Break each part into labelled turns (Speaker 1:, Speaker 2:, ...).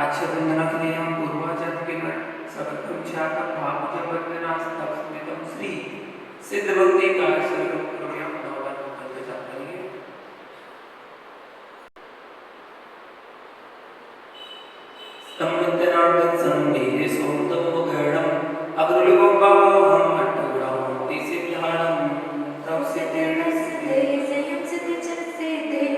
Speaker 1: अच्छा वंदनाग्नेयं पूर्वाचार्यकेन सकलं ख्यातं भावजवन्दनास्तव स्मितं श्री सिद्धभक्ति काश्यपं करुण्यां नववं पंचचापरिये सम्मतनार्दं संगे सोमतमोगणं अग्रलुगोपावहं अट्टगुणं तिसिद्धानं तव सिद्धेन सिद्धे
Speaker 2: जयं सिद्धिचरसिद्धेन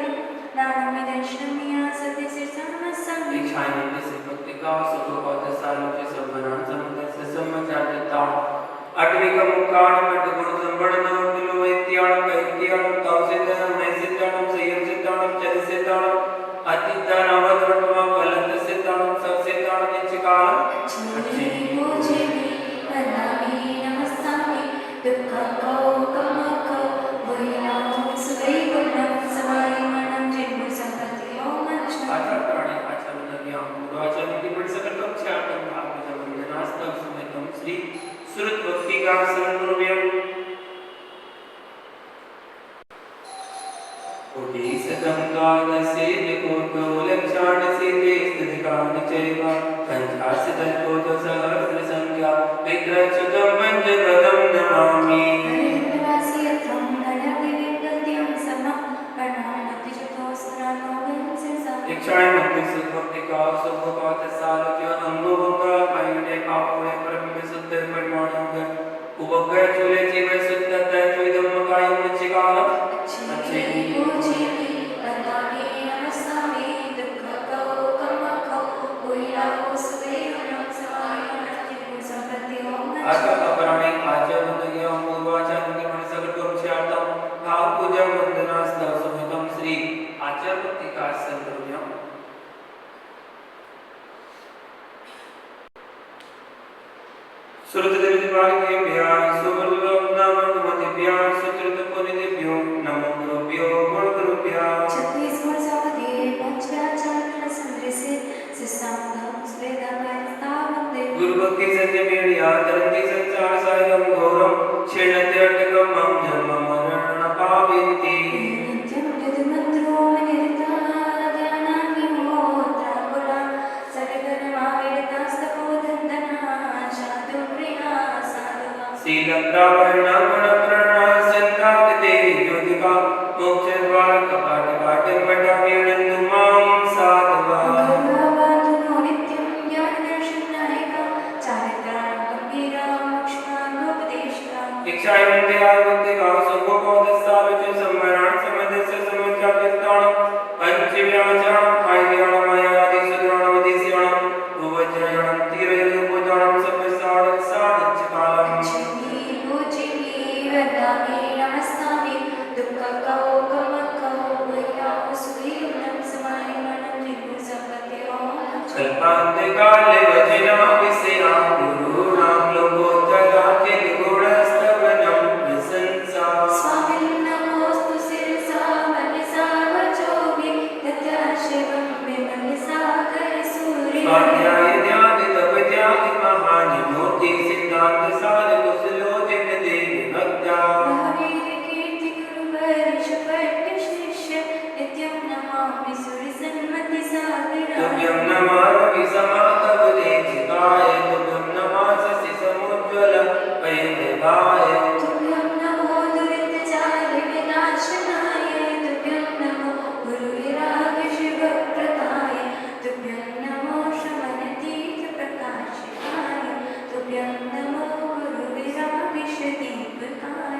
Speaker 2: नानमिदर्शनमिया सतिसिर्सन्मस्सं
Speaker 1: इच्छानन्द सिद्धभक्तिका सुखपादसालोच्य सम्मनां समदस्य सम्मचार्यता अट्विकमुक्काणं अट्टगुणसंवरणं तुलोवेत्याणं वैद्याणं तव सिद्धनं नैसिद्धानं संयमसिद्धानं चरसिद्धानं अतिद्धानावद्वर्तमा फलन्तसिद्धानं सत्सिद्धानं नित्यकालं
Speaker 2: पूजिमि वन्दामि नमस्तामि दुःखकौकमकौ वैराग्यं सुवैकुण्ठं समायमनं जिह्मुसम्पत्तियो मच्छ
Speaker 1: आचार्याणि आचमनव्यां पूर्वाचार्यनिपुणसकलं ख्यातं भावजवन्दनास्तव स्मितं श्री सुरद्भक्तिकासनगुरुव्यम् कोटिशतंकादशेतिकोटिलक्षाणसिद्धे स्थितिकानि चैव पञ्चाशतकोटिसहस्रसंख्या विग्रहच्युतं पञ्चपदं नमामि
Speaker 2: हरिद्रवासियत्वं गणपतिगद्यं समं गणानतिचतोस्त्राणोऽवंसिंसा
Speaker 1: इच्छामन्तिसुभक्तिका सुभपातसालोक्य अङ्गोभङ्गा पायणे पापोणे परमविशुद्धे परिमाणं उपभय चूले जीव शुद्धता चुइदं कायं नित्यकालं
Speaker 2: पूजिमि वन्दामि नमस्तामि दुःखकौकमकौ वैराग्यं सुवैकुण्ठं समायमनं जिह्मुसम्पत्तियो मच्छ
Speaker 1: अपराणे आचमनव्यां पूर्वाचार्यनिपुणसकलं ख्यातं भावपूजवन्दनास्तव स्मितं श्री आचार्यभक्तिकासनगुरुव्यम् श्रुतदेवदिवादिभ्यः सुवर्णनामनुमतिभ्यः सुकृतपुनिभ्यो नमो गुरुभ्यो गुरुभ्यः
Speaker 2: छत्तीसगढ़ सावधि पंचाचार्य संदृश्य सिसांगम स्वेदापयस्ता वंदे
Speaker 1: गुरुभक्ति सत्यमेया तरन्ति संसार सागरं घोरं क्षीणते अटकं मम जन्म मरण पावयन्ति
Speaker 2: नित्यं यदुमन्त्रो मनिरता ध्यानाविमोत्राकुला सवितरमावेदितास्तपोदन्दना शातुप्रिया साधुवा
Speaker 1: शीलप्रावरणगुणप्रणा सन्तागते ज्योतिका मोक्षद्वार कपाटपाटमटावीणन्तु मां साधवा
Speaker 2: गरुडावातुनो नित्यं ज्ञानदर्शननायका चारित्राणं गम्भीरा मोक्षमार्गोपदेशिका
Speaker 1: इच्छायन्ते आर्वन्तिका सुखोपदस्तालोच्य सम्मरान् समदस्य समचार्यस्ताणं पञ्चव्याचारणं पाय्याणमयादिसुद्राणमदिस्याणं भुवज्रयणं तीरयोपजाणं सप्तसाणं साणच्यकालम्
Speaker 2: पूजिमि वन्दामि नमस्तामि दुःखकौकमकौ वैराग्यं सुवैकुण्ठं समायमनं जिह्मुसम्पत्तियो मच्छ
Speaker 1: कल्पान्तिकाले वचना विषया गुरूणां लोकोत्तराखिलगुणस्तवनं प्रशंसा
Speaker 2: स्वामिन् नमोऽस्तु शिरसा मनसा वचोभिः तथाशिवं विमलसागरसूरिः
Speaker 1: स्वाध्याय ध्यान तप त्याग महानि मूर्ति सिद्धांत सार कुशलोचन देव भक्त्या
Speaker 2: महावीर कीर्ति गुरुवरिष्ठ पट्ट शिष्य नित्यं नमामि सुरसन्मतिसागराय
Speaker 1: तुभ्यं नमः रविसमातव देशिकाय तुभ्यं नमः शशिसमुज्ज्वल वैभवाय
Speaker 2: तुभ्यं नमो दुरितचारिविनाशनाय तुभ्यं नमो गुरुविरागशिवप्रदाय तुभ्यं नमो शमनतीर्थप्रकाशकाय तुभ्यं नमो गुरुविरागशदीपकाय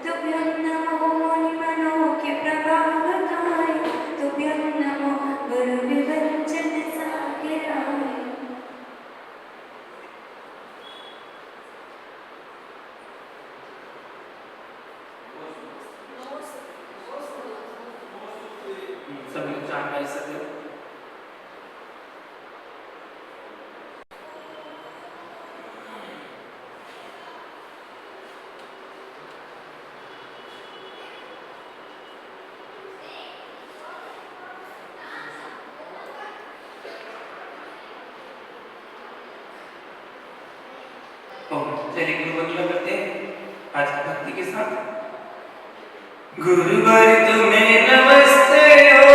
Speaker 2: तुभ्यं नमो मुनिमनोज्ञप्रभावकाय तुभ्यं नमो गुरुविवञ्चनसागराय
Speaker 1: सभी उच्चारण कर सकते हो चलिए गुरु वंदना करते हैं आज की भक्ति के साथ। गुरुवर तुम्हें नमस्ते हो,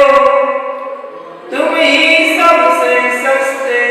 Speaker 1: तुम ही सबसे सस्ते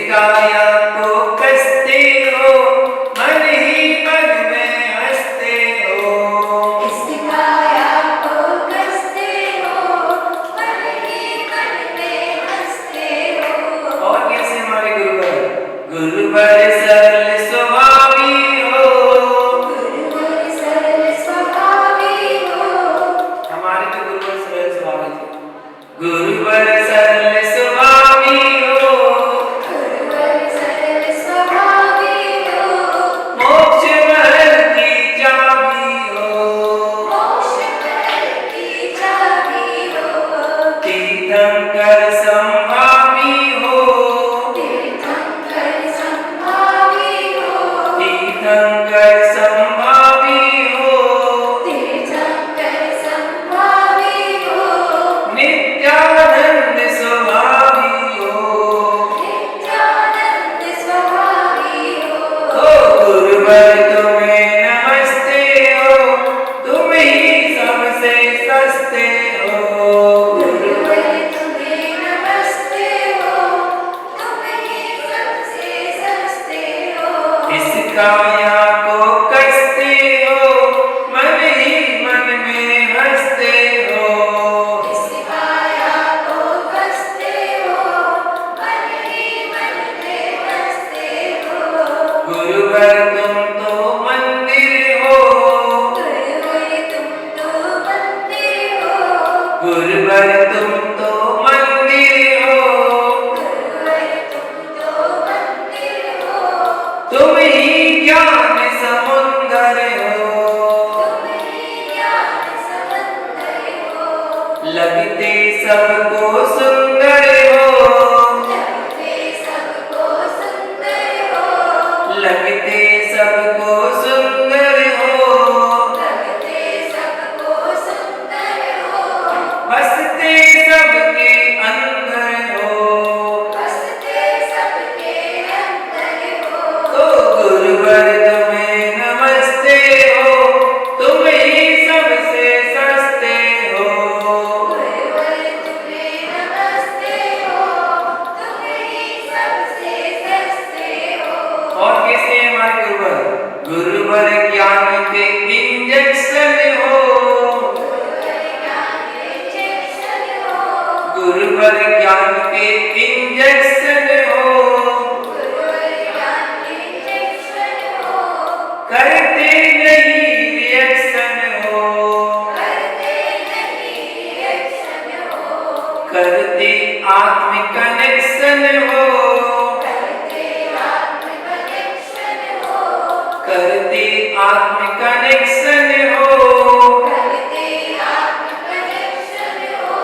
Speaker 1: काया को कसते हो, मन ही मन में हंसते हो।
Speaker 2: इस काया को कसते हो, मन ही मन में हंसते हो।
Speaker 1: और कैसे हमारे गुरुवर सरल स्वभावी हो,
Speaker 2: गुरुवर सरल स्वभावी हो।
Speaker 1: हमारे तो गुरुवर सरल स्वभावी थे। गुरुवर सरल स्वभावी हो,
Speaker 2: गुरुवर सरल स्वभावी हो।
Speaker 1: मोक्ष महल की चाबी हो,
Speaker 2: मोक्ष महल की चाबी हो।
Speaker 1: तीर्थंकर संभावी हो,
Speaker 2: तीर्थंकर संभावी हो।
Speaker 1: तीर्थंकर संभावी हो।
Speaker 2: तीर्थंकर संभावी हो।
Speaker 1: नित्यानंद स्वभावी हो,
Speaker 2: नित्यानंद स्वभावी हो।
Speaker 1: ओ गुरुवर तुम्हें नमस्ते हो, तुम ही सबसे सस्ते हो।
Speaker 2: गुरुवर तुम्हें नमस्ते हो, तुम ही सबसे सस्ते हो।
Speaker 1: इस काया को कसते हो, मन ही मन में हंसते हो।
Speaker 2: इस काया को कसते हो, मन ही मन में हंसते हो।
Speaker 1: गुरुवर तुम तो मंदिर हो,
Speaker 2: गुरुवर तुम तो मंदिर हो।
Speaker 1: गुरुवर तुम तो मंदिर हो।
Speaker 2: गुरुवर तुम तो मंदिर हो।
Speaker 1: तुम ही ज्ञान समुंदर हो,
Speaker 2: तुम ही ज्ञान समंदर हो।
Speaker 1: लगते सबको सुंदर हो,
Speaker 2: लगते सबको सुंदर हो।
Speaker 1: लगते सबको सुंदर हो।
Speaker 2: लगते सबको सुंदर हो।
Speaker 1: बसते सबके अंदर हो,
Speaker 2: बसते सबके अंदर हो।
Speaker 1: तो गुरुवर तुम्हें नमस्ते हो, तुम ही सबसे सस्ते हो।
Speaker 2: गुरुवर तुम्हें नमस्ते हो, तुम ही सबसे सस्ते हो।
Speaker 1: और कैसे है हमारे गुरुवर ज्ञान के इंजेक्शन हो,
Speaker 2: गुरुवर ज्ञान के इंजेक्शन हो।
Speaker 1: गुरुवर ज्ञान के इंजेक्शन हो।
Speaker 2: गुरुवर ज्ञान के इंजेक्शन हो।
Speaker 1: करते नहीं रिएक्शन हो,
Speaker 2: करते नहीं रिएक्शन हो।
Speaker 1: करते आत्मिक कनेक्शन हो,
Speaker 2: करते आत्म कनेक्शन हो।
Speaker 1: करते आत्मिक कनेक्शन हो।
Speaker 2: करते आत्म कनेक्शन हो।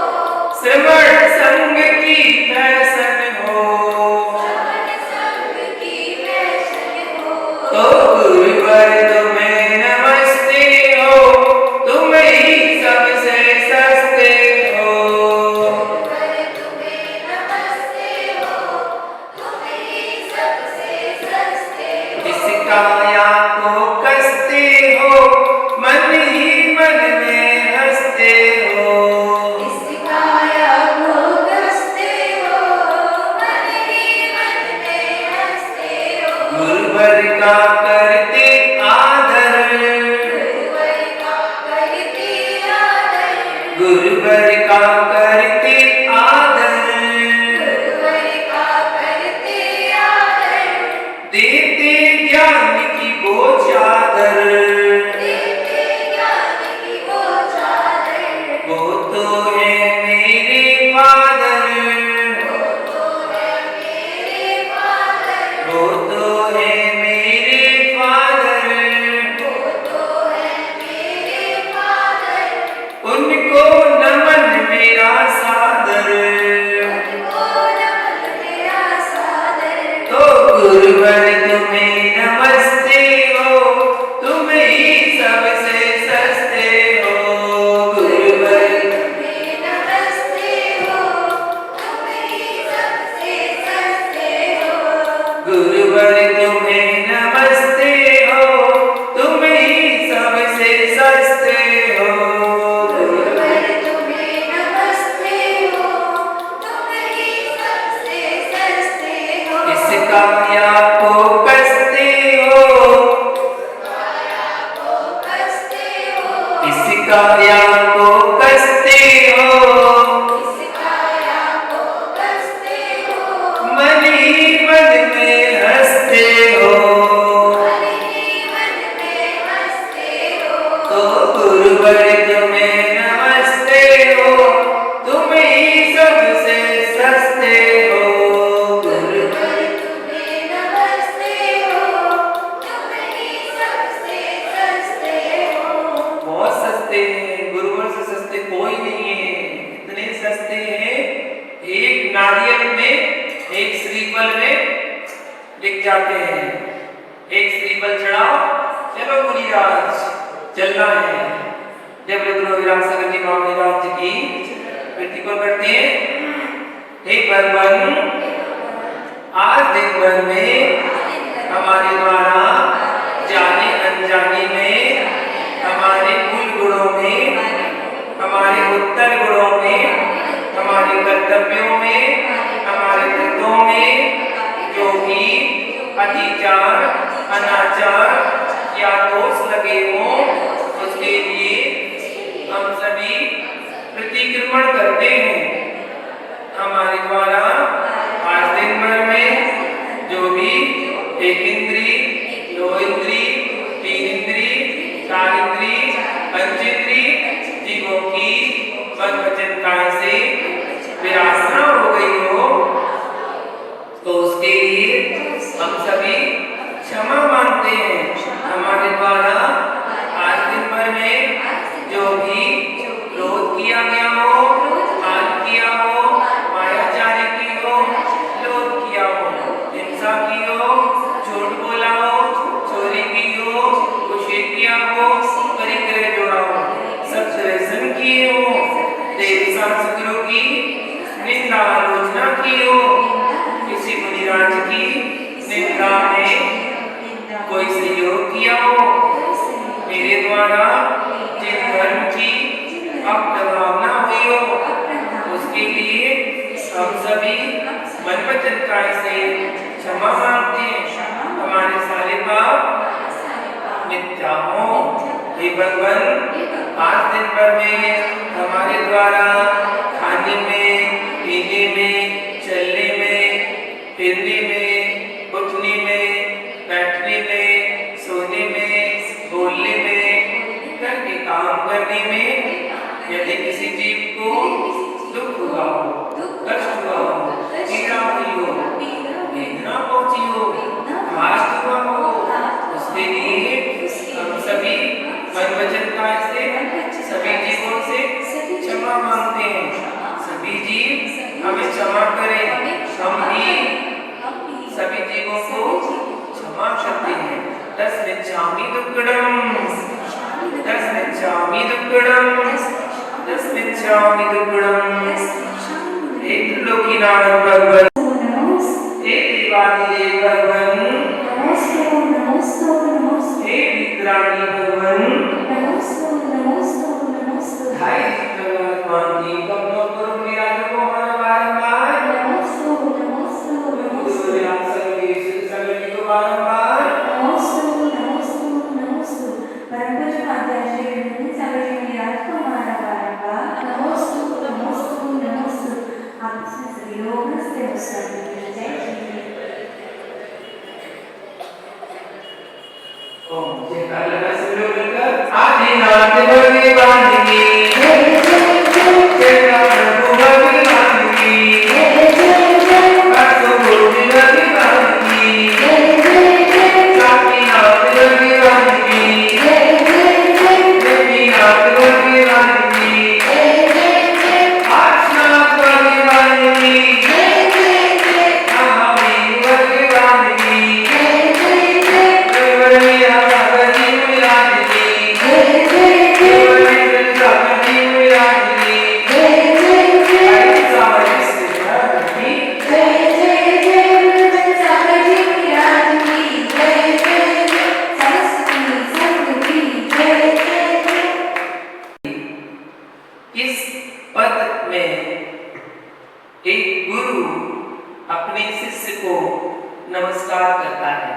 Speaker 1: श्रवण संग की फैशन हो,
Speaker 2: श्रवण संग की फैशन हो।
Speaker 1: तो गुरुवर तुम्हें नमस्ते हो, तुम ही सबसे सस्ते हो।
Speaker 2: गुरुवर तुम्हें नमस्ते हो, तुम ही सबसे सस्ते हो।
Speaker 1: इस काया को कसते हो, मन ही मन में हंसते हो।
Speaker 2: इस काया को कसते हो, मन ही मन में हंसते हो।
Speaker 1: गुरुवर का करते आदर,
Speaker 2: गुरुवर का करते आदर।
Speaker 1: गुरुवर का करते आदर।
Speaker 2: गुरुवर का करते आदर।
Speaker 1: देते ज्ञान की वो चादर,
Speaker 2: देते ज्ञान की वो चादर।
Speaker 1: वो तो है मेरे फादर,
Speaker 2: वो तो है मेरे फादर।
Speaker 1: वो तो है मेरे फादर।
Speaker 2: वो तो है मेरे फादर।
Speaker 1: उनको नमन मेरा काया को कसते हो,
Speaker 2: इस काया को कसते हो,
Speaker 1: मन ही मन में हंसते हो,
Speaker 2: मन ही मन में हंसते हो,
Speaker 1: तो गुरुवर तुम्हें नमस्ते हो, तुम ही सबसे सस्ते हो।
Speaker 2: गुरुवर तुम्हें नमस्ते हो, तुम ही सबसे सस्ते हो।
Speaker 1: बहुत सस्ते हैं, गुरुवर से सस्ते कोई नहीं है। इतने सस्ते हैं, एक नारियल में, एक श्रीफल में बिक जाते हैं। एक श्रीफल चढ़ाओ, चलो मुनिराज चलना है। जब गुरु विराम सागर जी महाराज जी की कृति को करते हैं, हे बर्मन, आज दिन भर में हमारे द्वारा जाने अनजाने में, हमारे मूल गुणों में, हमारे उत्तर गुणों में, हमारे कर्तव्यों में, हमारे कृत्यों में जो भी अतिचार, अनाचार या दोष लगे हों, उसके लिए हम सभी प्रतिक्रमण करते हैं। हमारे द्वारा आज दिन भर में जो भी एक इंद्री, दो इंद्री, तीन इंद्री, चार इंद्री, पंच इंद्री जीवों की मन वचन काया से विरासना हो गई हो, तो उसके लिए हम सभी क्षमा मांगते हैं। हमारे द्वारा आज दिन भर में जो भी क्रोध किया गया हो, मान किया हो, मायाचारी की हो, लोभ किया हो, हिंसा की हो, झूठ बोला हो, चोरी की हो, कुशीर किया हो, परिग्रह जोड़ा हो, सत्य व्यसन किए हो, देवी संस्कृत की निंदा आलोचना की हो, किसी मुनिराज की निंदा में कोई सहयोग किया हो, मेरे द्वारा जिन धर्म की अवमानना हुई हो, उसके लिए हम सभी मन वचन काया से क्षमा मांगते हैं। हमारे सारे पाप मिथ्या हो। हे भगवान, आज दिन भर में हमारे द्वारा खाने में, पीने में, चलने में, फिरने में, उठने में, बैठने में, सोने में, बोलने में, घर के काम करने में यदि किसी जीव को दुख हुआ हो, कष्ट हुआ हो, पीड़ा हुई हो, वेदना पहुंची हो, कष्ट हुआ हो, उसके लिए हम सभी मन वचन काया से सभी जीवों से क्षमा मांगते हैं। सभी जीव हमें क्षमा करें, हम भी सभी जीवों को क्षमा करते हैं। तस्मिच्छामि दुक्कडम, तस्मिच्छामि दुक्कडम, तस्मिच्छामि दुक्कडम। हे त्रिलोकीनाथ भगवान, हे देवादिदेव भगवान, हे विद्राणी भगवान, हाय भगवान की कमलों पर विराज को बारंबार, गुरु विराज सभी को बारंबार। ओम जयकार लगा सब लोग मिलकर आदिनाथ भगवान की जय प्रभु भगवान की परशुराम भगवान की साकीनाथ भगवान की देवीनाथ भगवान की आशनाथ भगवान की महावीर भगवान की इस पद में एक गुरु अपने शिष्य को नमस्कार करता है।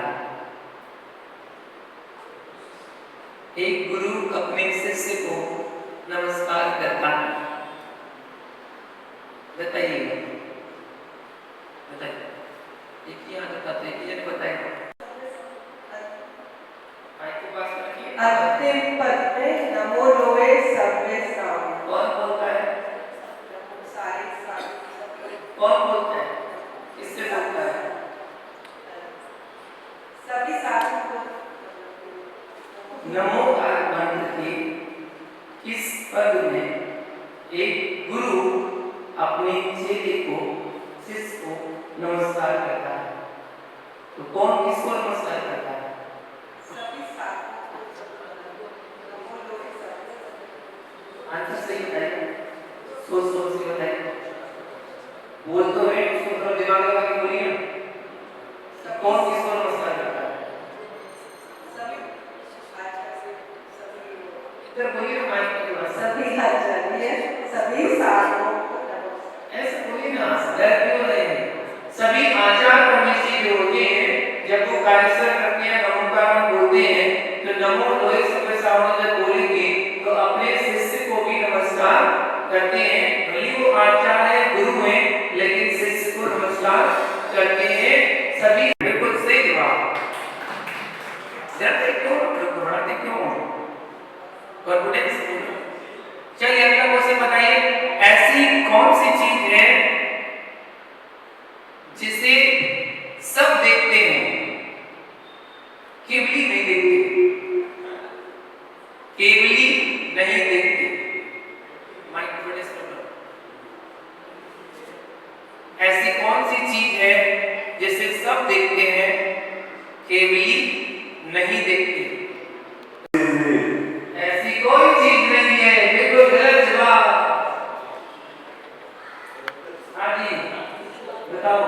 Speaker 1: एक गुरु अपने शिष्य को नमस्कार करता है? बताइए बताइए। एक यहाँ बताते हैं, ये बताएगा आपके पास में रखिए।
Speaker 3: अंतिम पद में नमो लोए सर्वे साम।
Speaker 1: कौन बोलता है?
Speaker 3: सारे
Speaker 1: कौन बोलता है? किससे बोलता है?
Speaker 3: सभी साधु को
Speaker 1: नमो मंत्र के किस पद में एक गुरु अपने चेले को, शिष्य को नमस्कार करता है? तो कौन किसको नमस्कार करता है?
Speaker 3: सभी साधु को नमो लोए सर्वे।
Speaker 1: आंसर सही बताइए, सोच सोच के बताइए। बोल तो है, उसको थोड़ा दिमाग लगा के बोलिए ना। कौन किसको नमस्कार करता है?
Speaker 3: सभी आचार्य सभी
Speaker 1: इधर बोलिए ना, माइक पे बोलिए।
Speaker 3: सभी आचार्य सभी साधुओं को नमस्कार।
Speaker 1: ऐसे बोलिए ना, डर क्यों रहे हैं? सभी आचार्य परमेश्वर जो होते हैं, जब वो कार्यक्रम करते हैं, नमोकार बोलते हैं, तो नमो लोए सर्वे साम जब बोलेंगे तो अपने शिष्य को भी नमस्कार करते हैं। भले वो आचार्य गुरु हैं, लेकिन शिष्य को नमस्कार करते हैं सभी। बिल्कुल सही जवाब। डरते क्यों? घबराते क्यों? कॉन्फिडेंस। चलिए अगला क्वेश्चन बताइए। ऐसी कौन सी चीज है जिसे सब देखते हैं, केवली नहीं देखते? केवली नहीं देखते। माइक थोड़े से बोलो। ऐसी कौन सी चीज है जिसे सब देखते हैं, केवली नहीं देखते? ऐसी कोई चीज नहीं है। बिल्कुल गलत जवाब। हाँ जी बताओ,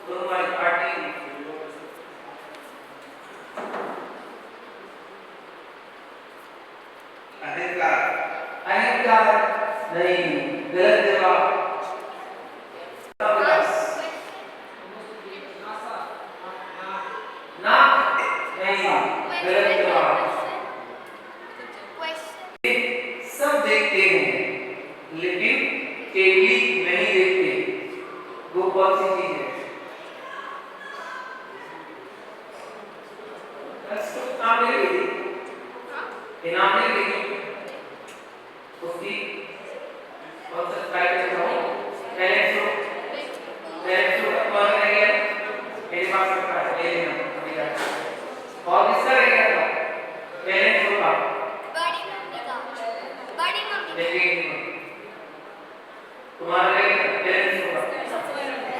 Speaker 1: तो हमारी पार्टी अहंकार नहीं, गलत जवाब। नाक नहीं, गलत जवाब। सब देखते हैं लेकिन केवली नहीं देखते, वो कौन सी चीज है? नाम ले लीजिए, इनाम ले लीजिए। उसकी कौन सा ट्राई कर रहा हूँ? टैलेंट शो का कौन रह गया? मेरे पास रखा है, ले लेना अभी जाकर। और किसका रह गया था? टैलेंट शो का लेकिन तुम्हारा रह गया टैलेंट शो का।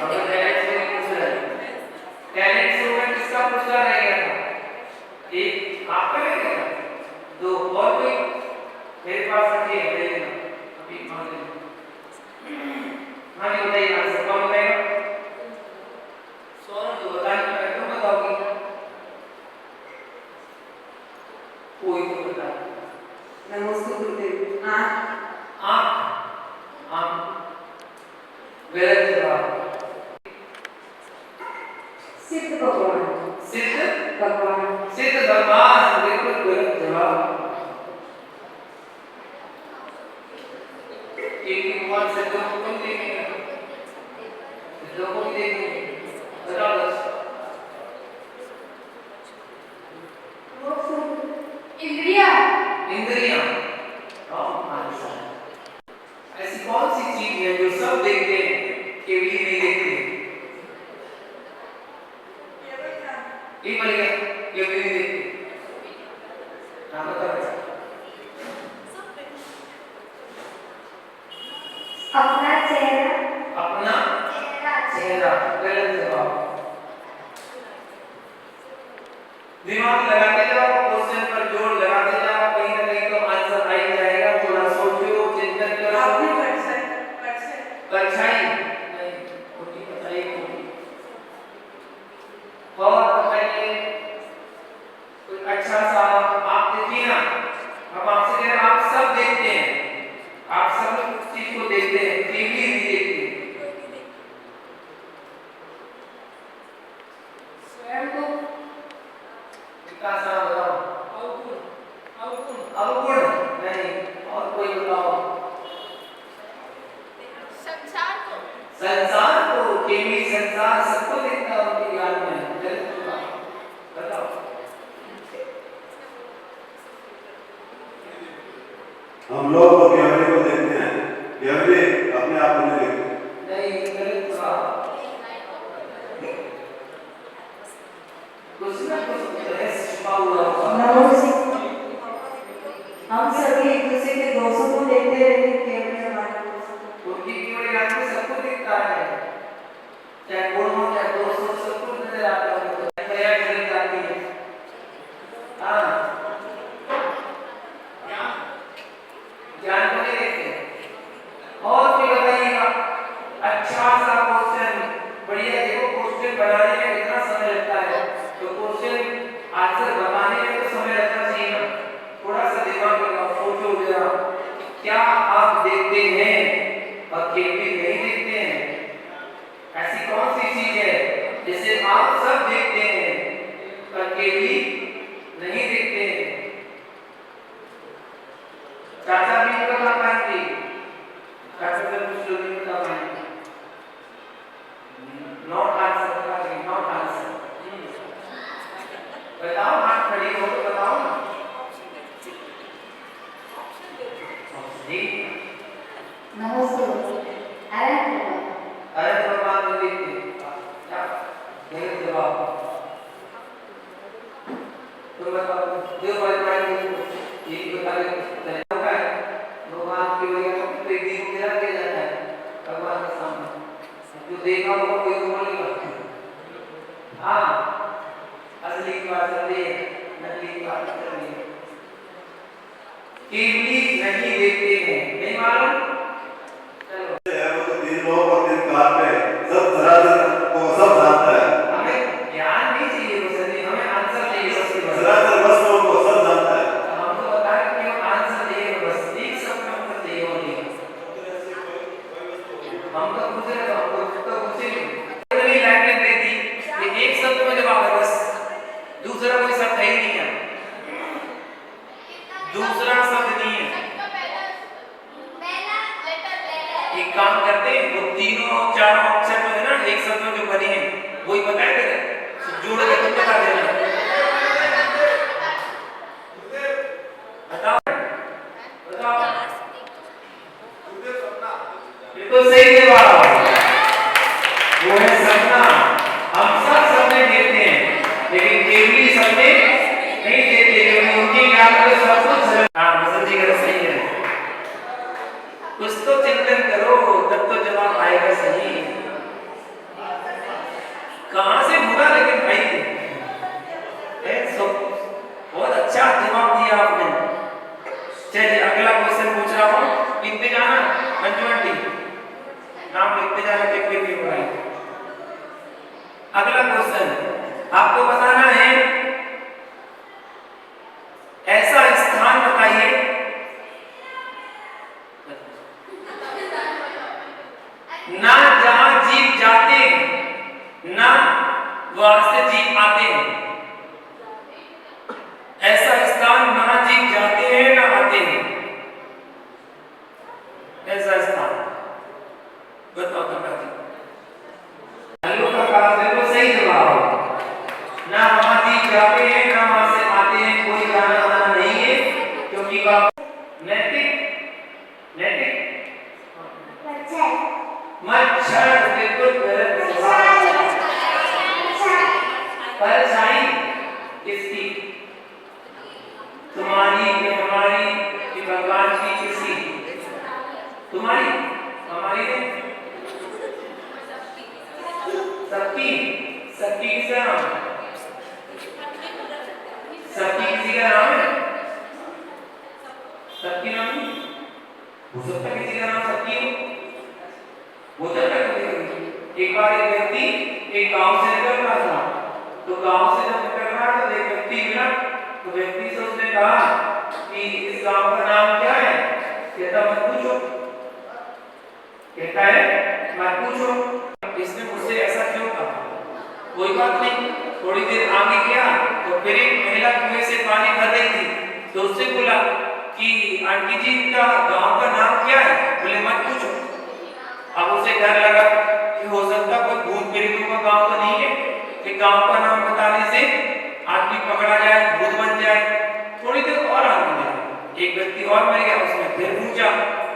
Speaker 1: अगर टैलेंट शो में पूछ रहा है, टैलेंट शो में किसका पुरस्कार रह गया था? एक आपका रह गया था, दो और कोई? मेरे पास रखिए, ले लेना अभी मांग लेना। हाँ जी बताइए, आंसर कौन बताएगा? सोनम तो बताएगी, मैं क्यों बताऊंगी? कोई तो बता।
Speaker 3: नमस्ते गुरुदेव। आँख
Speaker 1: आँख, आँख गलत जवाब।
Speaker 3: सिद्ध भगवान।
Speaker 1: सिद्ध
Speaker 3: भगवान
Speaker 1: सिद्ध भगवान, बिल्कुल गलत जवाब। एक भगवान सिद्धों को कौन देखेंगे? सिद्धों को भी देखेंगे। बताओ दस।
Speaker 2: इंद्रिया
Speaker 1: इंद्रियां। Wrong answer. ऐसी कौन सी चीज है जो सब देखते हैं, केवली नहीं देखते? ये बोलिए, केवली नहीं देखते। हाँ बताओ।
Speaker 2: अपना चेहरा
Speaker 1: अपना चेहरा, गलत जवाब। दिमाग लगाते जाओ, क्वेश्चन पर जोर लगाते जाओ, कहीं ना कहीं तो आंसर आ ही जाएगा। थोड़ा सोचो, चिंतन करो।
Speaker 3: आपने परछाई
Speaker 1: परछाई नहीं, उनकी परछाई नहीं। और बताइए कोई अच्छा सा, आप देखिए ना, अब आपसे कह रहे हैं, आप सब देखते हैं, आप सब उस चीज को देखते हैं, केवली नहीं देखते।
Speaker 2: स्वयं को
Speaker 1: विकास बताओ। अवगुण नहीं, और कोई
Speaker 4: हम लोग तो केवली को देखते हैं, केवली अपने आप को नहीं देखते।
Speaker 1: नहीं गलत बात। कुछ ना कुछ रहस्य छुपा हुआ होगा।
Speaker 3: नमस्ते। हम सभी एक दूसरे के दोस्तों को देखते हैं, लेकिन केवल हमारे दोस्तों को।
Speaker 1: उनकी केवल आंखों सबको दिखता है, चाहे गुण हो चाहे दोष हो, सबको नजर आता है। दया चली जाती है। हाँ, ज्ञान को नहीं देखते। और भी बताइएगा, अच्छा सा क्वेश्चन, बढ़िया देखो क्वेश्चन बनाने में कितना समय लगता है, तो क्वेश्चन आंसर बताने में तो समय लगना चाहिए ना। थोड़ा सा दिमाग लगाओ, सोचो जरा, क्या आप देखते हैं और केवली नहीं देखते हैं? ऐसी कौन सी चीज है जिसे आप सब देखते हैं पर केवली नहीं देखते हैं? चाचा भी नहीं बता पाएंगे, चाचा से कुछ लोग नहीं बता पाएंगे। Not answer, not answer. बताओ, हाथ खड़ी हो तो बताओ ना। जी
Speaker 2: नमस्ते।
Speaker 1: अरे भगवान को देखते क्या नहीं जवाब। तो बताओ, देव भाई ये बता रहे भगवान की वजह से एक दिन गिरा दिया जाता है भगवान के सामने, जो देखा होगा कोई तो बोलेगा। हाँ, असली की बात चल रही है, नकली की बात चल रही है। केवली नहीं देखते हैं, नहीं मालूम।
Speaker 4: वो तो तीन लोग और तीन काल पे सब सरासर को सब जानता है।
Speaker 1: हमें ज्ञान नहीं चाहिए बस, हमें आंसर चाहिए बस के बस।
Speaker 4: सरासर वस्तुओं को सब जानता है।
Speaker 1: हम तो बता रहे कि हम आंसर चाहिए बस, एक शब्द में आंसर चाहिए होगी। हम तो पूछ रहे, हमको तो पूछे नहीं, लाइन दे दी कि एक शब्द में जवाब है बस, दूसरा कोई शब्द है ही नहीं है, दूसरा शब्द नहीं है। एक काम करते हैं, वो तीनों चारों अक्षर जो है ना एक शब्द में जो बने हैं वही बताए थे, जोड़ के तुम बता देना। बताओ बताओ, बिल्कुल सही जवाब, वो है सपना। हम सब सपने देखते हैं, लेकिन केवली सपने नहीं देखते, क्योंकि उनकी ज्ञान में सब कुछ। हाँ मसल जी का सही है, कुछ तो चिंतन करो तब तो जवाब आएगा सही। कहां से ढूंढा लेकिन भाई, बहुत अच्छा जवाब दिया आपने। चलिए अगला क्वेश्चन पूछ रहा हूं, लिखते जाना। मंजू आंटी नाम लिखते जाना, कितने हो रहा है। अगला क्वेश्चन आपको बताना है, ऐसा स्थान बताइए ना जहां जीव जाते हैं ना वहां से जीव आते हैं। ऐसा स्थान ना जीव जाते हैं ना आते हैं, ऐसा स्थान बताओ काका जी। हेलो काका, बिल्कुल सही जवाब। ना वहां जीव जाते हैं ना वहां से आते हैं, कोई जाना आना नहीं है, क्योंकि नैतिक नैतिक मच्छर, बिल्कुल गलत जवाब। परछाई किसकी? तुम्हारी कि हमारी कि भगवान की? किसकी? तुम्हारी, हमारी नहीं, सबकी। सबकी किसका नाम है? सबकी किसी का नाम है? सबकी नाम नहीं हो सकता किसी का नाम सबकी हो जाता है। एक बार एक व्यक्ति एक गांव से निकल रहा था, तो गांव से जब निकल रहा तो एक व्यक्ति मिला, तो व्यक्ति से उसने कहा कि इस गांव का नाम क्या है? कहता मत पूछो, कहता है मत पूछो। इसने मुझसे ऐसा क्यों कहा? कोई बात नहीं, थोड़ी देर आगे गया तो फिर एक महिला कुएं से पानी भर रही थी, तो उससे बोला कि आंटी जी इनका गांव का नाम क्या है? बोले मत पूछो। अब उसे डर लगा कि हो सकता कोई भूत प्रेतों का गांव तो नहीं है कि गांव का नाम बताने से आदमी पकड़ा जाए, भूत बन जाए। थोड़ी देर और आगे गया, एक व्यक्ति और मर गया, उसने फिर पूछा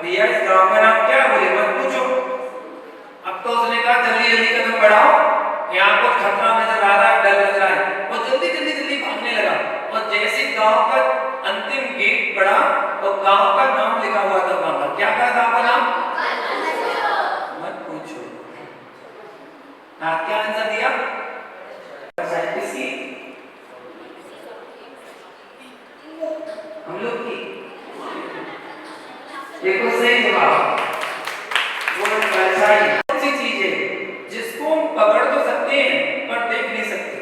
Speaker 1: भैया इस गांव का नाम क्या है? बोले मत पूछो। अब तो उसने कहा जल्दी जल्दी कदम बढ़ाओ, यहाँ को खतरा नजर आ रहा है, डर लग रहा है। वो जल्दी जल्दी जल्दी भागने लगा और जैसे गांव का अंतिम गेट पड़ा तो गांव का नाम लिखा हुआ था वहां पर। क्या था गांव का नाम? मत पूछो। हाँ, क्या आंसर दिया? किसकी? हम लोग की। देखो सही जवाब, वो परछाई। कौन सी चीज है जिसको हम पकड़ तो सकते हैं पर देख नहीं सकते?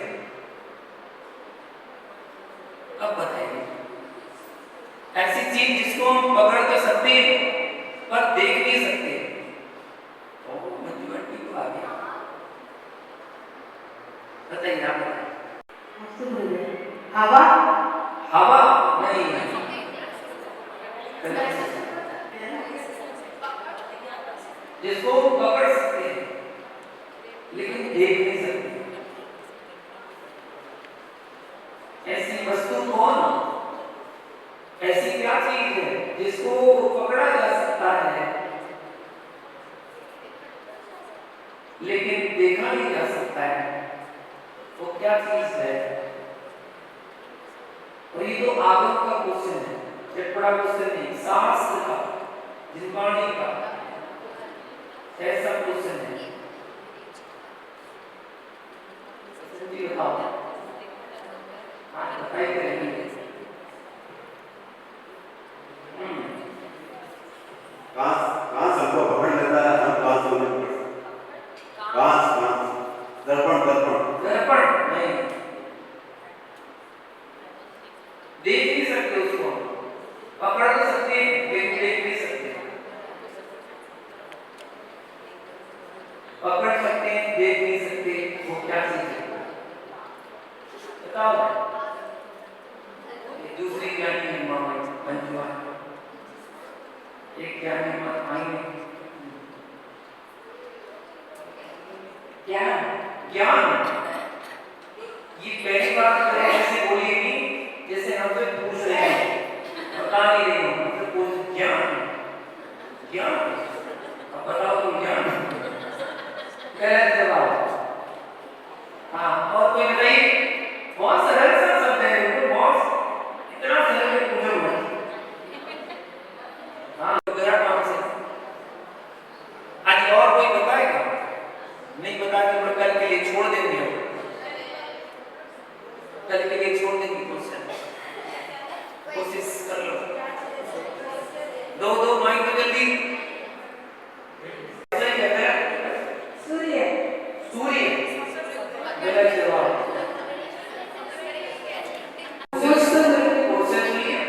Speaker 1: अब बताइए, ऐसी चीज जिसको हम पकड़ तो सकते हैं पर देख नहीं सकते। ओ मध्यवर्ती तो आ गया, बताइए आप बताइए।
Speaker 3: हवा।
Speaker 1: हवा नहीं, जिसको हम पकड़ सकते हैं लेकिन देख नहीं सकते। ऐसी वस्तु कौन, ऐसी क्या चीज है जिसको पकड़ा जा सकता है लेकिन देखा नहीं जा सकता है? वो क्या चीज है? और ये तो आगम का क्वेश्चन है, चटपटा क्वेश्चन नहीं, शास्त्र का, जिनवाणी का ऐसा क्वेश्चन है। जल्दी बताओ। हाँ, बताइए करेंगे।
Speaker 4: कांच हमको पकड़ लेता है, हम कांच को नहीं पकड़ सकते। कांच, दर्पण।
Speaker 1: दर्पण नहीं, देख नहीं सकते उसको, पकड़ तो सकते हैं लेकिन देख नहीं सकते। पकड़ सकते हैं, देख नहीं सकते, वो क्या चीज है बताओ? दूसरी ज्ञानी है मामा मंजुआ, एक ज्ञानी आई ज्ञान। ये पहली बात ऐसे बोलेगी जैसे हमसे पूछ रहे हैं, बता नहीं रही हो, हमसे पूछ ज्ञान। अब बताओ तुम ज्ञान? गलत जवाब। हाँ, और कोई बताइए? बहुत सरल सा शब्द है, बहुत इतना सरल है, पूछो मत। हाँ, गया काम से। आज और कोई बताएगा? नहीं बताया तो कल के लिए छोड़ देंगे, कल के लिए छोड़ देंगे क्वेश्चन। कोशिश कर लो, दो माइक तो जल्दी।
Speaker 3: सूर्य।
Speaker 1: सूर्य गलत जवाब। क्वेश्चन नहीं है,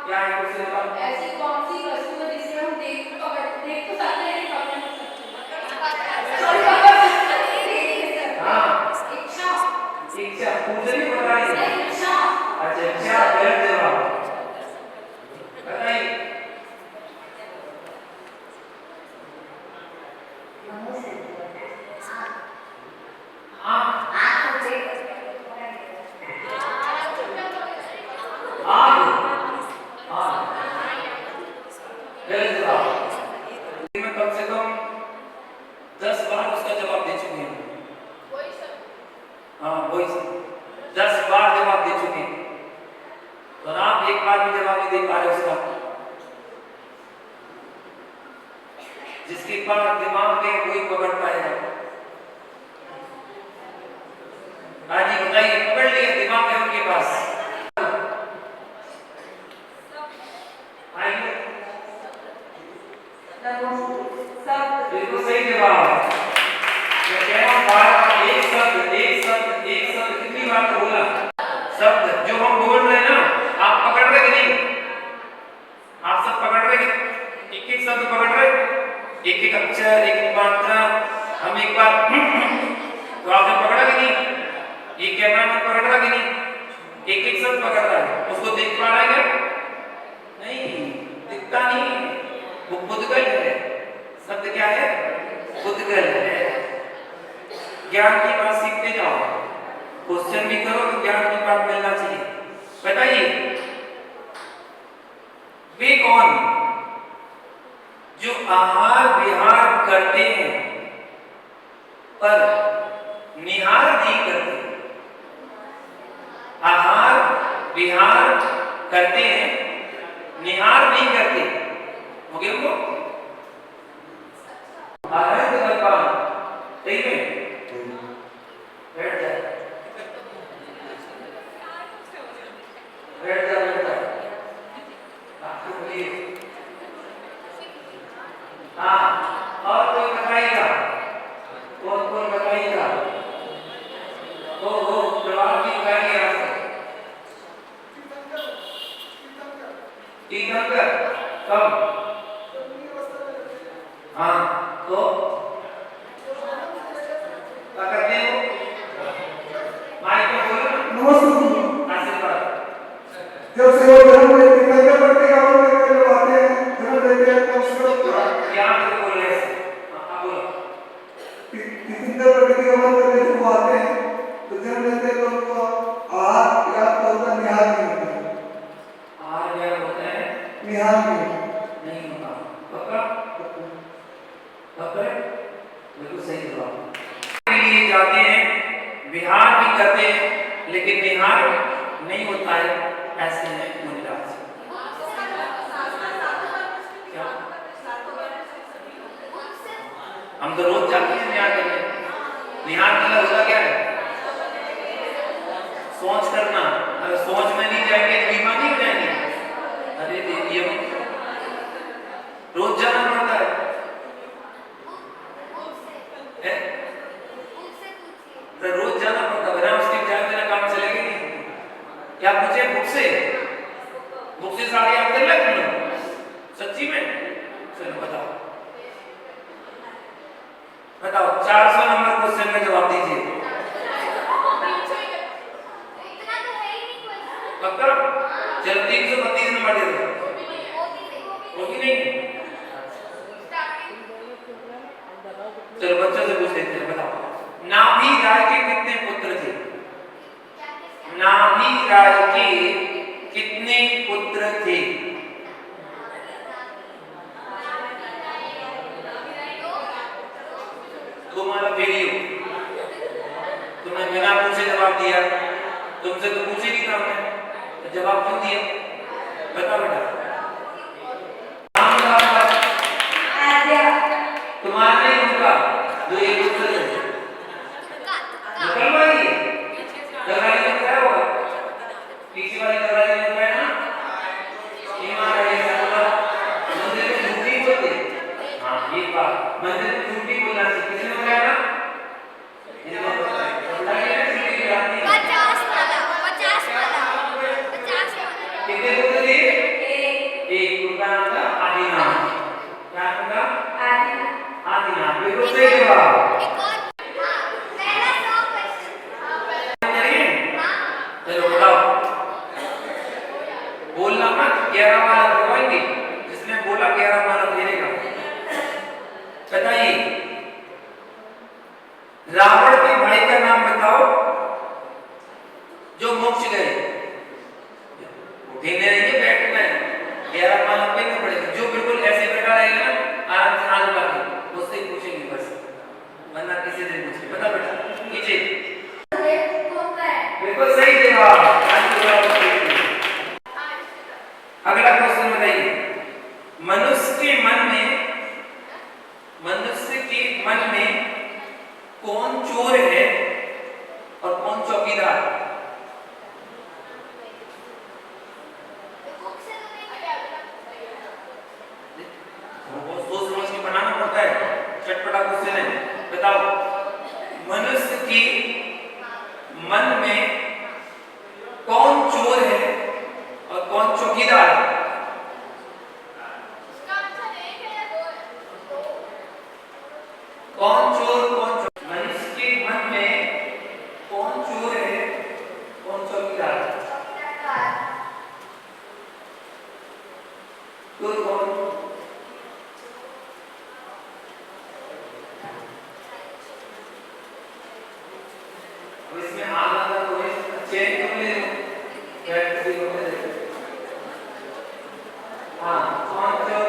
Speaker 1: क्या है क्वेश्चन जवाब?
Speaker 2: ऐसी कौन सी वस्तु है जिसे हम देख तो सकते हैं लेकिन पकड़ नहीं सकते?
Speaker 1: हाँ,
Speaker 2: इच्छा।
Speaker 1: इच्छा। पूछने पता नहीं।
Speaker 2: इच्छा।
Speaker 1: अच्छा, इच्छा गलत जवाब। बताइए। गलत जवाब। मैं कम से कम 10 बार उसका जवाब दे चुके हैं। हाँ, वही 10 बार जवाब दे चुके हैं, तो आप एक बार भी जवाब नहीं दे पा रहे उसका। जिसके पास दिमाग है वही पकड़ पाएगा। राजी बताइए, पकड़ लिया, दिमाग है उनके पास। बिल्कुल सही जवाब। एक शब्द कितनी बार तो बोला? शब्द जो हम बोल रहे हैं ना, आप पकड़ रहे कि नहीं? आप सब पकड़ रहे? एक एक शब्द पकड़ रहे, एक एक अक्षर, एक एक मात्रा। हम एक बार तो आपने पकड़ा कि नहीं? ये कैमरा में पकड़ रहा कि नहीं? एक एक शब्द पकड़ रहा है, उसको देख पा रहा है क्या? नहीं, दिखता नहीं, वो बुद्धगल है। शब्द क्या है? बुद्धगल है। ज्ञान की बात सीखते जाओ, क्वेश्चन भी करो तो ज्ञान की बात मिलना चाहिए। बताइए आहार विहार करते हैं पर निहार नहीं करते। आहार विहार करते हैं, निहार नहीं करते। हो गया वो आहार कल्पान सही में बैठ जा बैठ जा बैठ जा आपको प्लीज। हाँ और कोई बताइएगा, कौन कौन बताइएगा? ओ जवाब भी बताइए आप। तीर्थंकर कब? हाँ तो क्या करते हो? माइक में बोलो ना।
Speaker 5: नमस्कार।
Speaker 1: आशीर्वाद।
Speaker 5: जब से वो जन्म लेते हैं, तब पढ़ते हैं, और जब आते हैं, जन्म लेते हैं, तब से
Speaker 1: क्या बोल रहे हैं? हाँ बोलो।
Speaker 5: तीर्थंकर प्रकृति का मन करके जब वो आते हैं, तो जन्म लेते हैं, तो उनको आहार या होता निहार नहीं होता है।
Speaker 1: आहार क्या होता है?
Speaker 5: निहार नहीं
Speaker 1: नहीं होता। पक्का? पक्का है? बिल्कुल सही जवाब। के लिए जाते हैं, विहार भी करते हैं, लेकिन निहार नहीं होता है। ऐसे है मुनिराज। क्या? हम तो रोज जाते हैं निहार करने। निहार मतलब होता क्या है? सोच करना। अगर सोच में नहीं जाएंगे तो बीमार नहीं हो जाएंगे। अरे ये रोज जाना पड़ता है। तो रोज जाना पड़ता है, बिना उसके जाए बिना काम चलेगा नहीं। क्या पूछे बुक से? बुक से सारे याद कर ले तुम लोग? सच्ची में? चलो बताओ बताओ 400 नंबर क्वेश्चन का जवाब दीजिए। पक्का? चलो 332 नंबर दे दो। वो भी नहीं। चलो बच्चों से पूछ लेते हैं, बताओ नाभि राय के कितने पुत्र थे? नाभि राय के कितने पुत्र थे? तुम्हारा वीडियो तुमने बिना पूछे जवाब दिया। तुमसे तो पूछे नहीं था हमने, तो जवाब क्यों दिया? बता बेटा। तुम्हारा नहीं होगा जो एक पुत्र है। निकलवाई दवाई में क्या होगा? पीछे वाली दवाई में क्या है ना? ईमान है सब मंदिर में झूठी बोलते। हाँ ये बात मंदिर में झूठी बोलना चाहिए। किसने बताया ना? कितने पुत्र थे? एक उनका नाम था आदिनाथ। क्या नाम था? आदिनाथ। बिल्कुल सही जवाब। चलो बताओ, बोलना मत, 11 वाला करवाएंगे। जिसने बोला 11 वाला देगा। बताइए रावण के भाई का नाम बताओ जो मोक्ष गए। उठेंगे नहीं बैठ में 11 वाला पे नहीं पड़ेगा। जो बिल्कुल ऐसे बैठा रहेगा ना आराम से आगे बढ़े उससे ही पूछेंगे बस, वरना किसी से पूछे। बता बेटा नीचे। बिल्कुल सही जवाब। अगला क्वेश्चन बताइए मनुष्य के मन में कौन चोर है और कौन चौकीदार? सोच समझ के बनाना पड़ता है, चटपटा क्वेश्चन है। बताओ मनुष्य के मन में कौन चोर है और कौन चौकीदार? कौन चोर कौन मनुष्य के मन में कौन चोर है कौन चौकीदार? चोर कौन? अब इसमें हाथ लगा तो चेन क्यों ले रहे हो? बैठ के देखो। हाँ कौन चोर?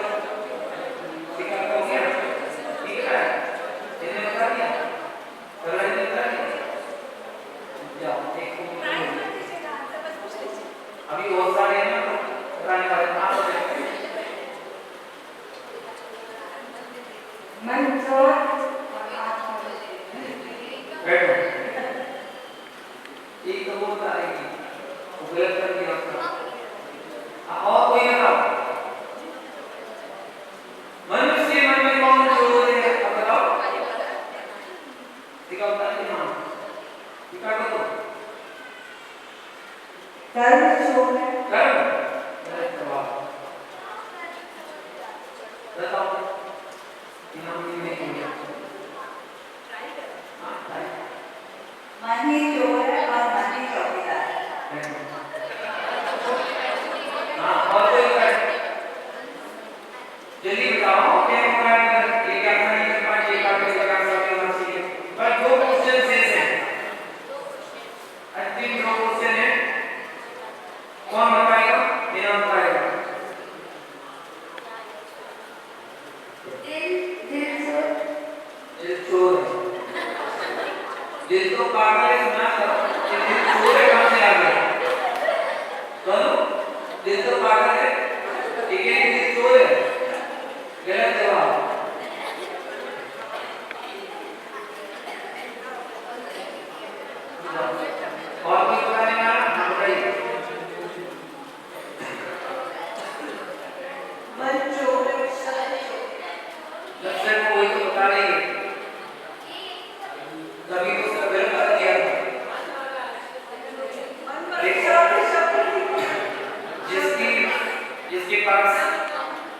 Speaker 1: जिसके पास